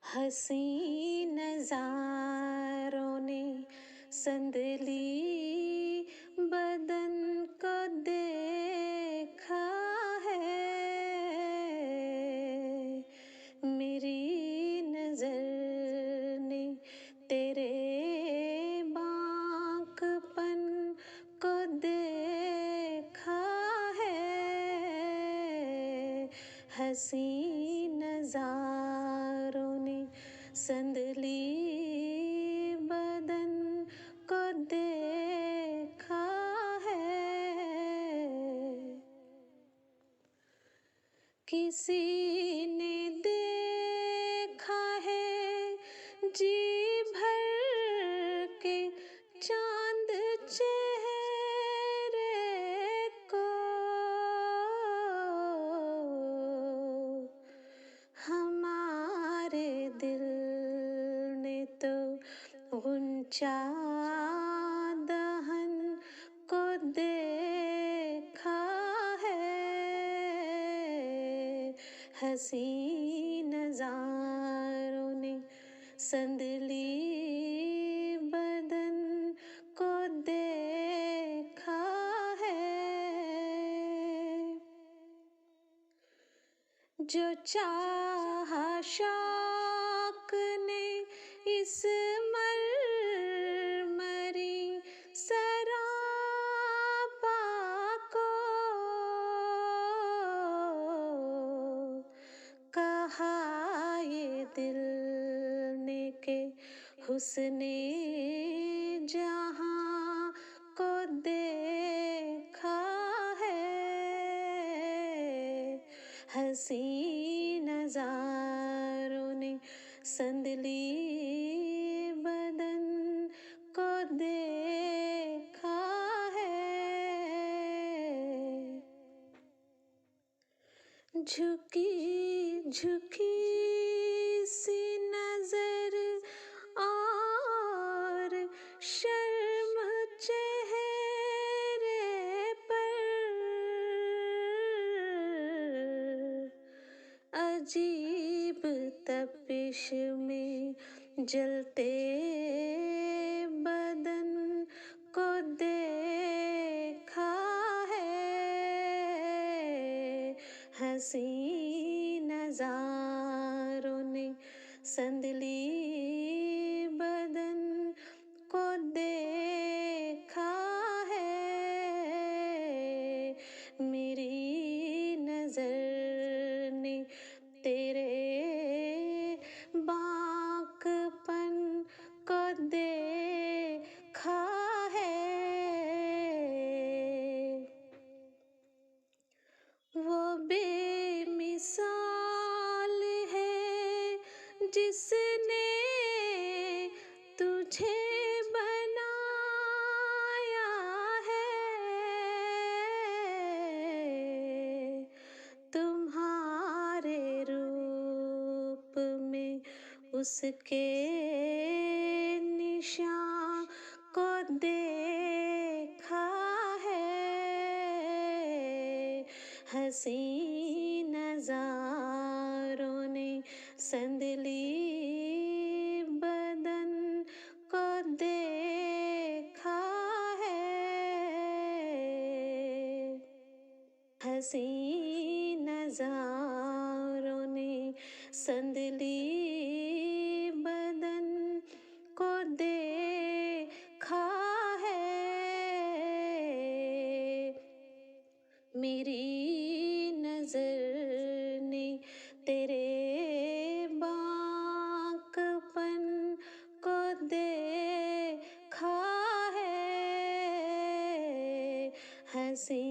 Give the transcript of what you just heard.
हसी नजारों ने संदली बदन को देखा है। मेरी नजर ने तेरे बांकपन को देखा है। हसी नजारों ने संदली बदन को देखा है। किसी ने देखा है जी भर के चांद चेहरे को, हमारे दिल ने तो ऊंचा दहन को देखा है। हसी नजारों ने संदली बदन को देखा है। जो चाहा शौक ने इस मरमरी सरापा को, कहा ये दिल ने के हुस्ने जहां को देखा है। हसी नजारों ने संदली बदन को देखा है। झुकी झुकी सी नजर और शर्म चेहरे पर, अजीब तपिश में जलते बदन को देखा है। हसी नजारों ने संदली बदन को देखा है। मेरी नजर ने तेरे बांकपन को देखा है। वो बेमिसाल है जिसने तुझे बनाया है। तुम्हारे रूप में उसके निशान को देखा है। हसी नजारों ने संदली बदन को देखा है। हसी नजारों ने संदली बदन को देखा है। मेरी नजर ने तेरे बांकपन को देखा है। हसी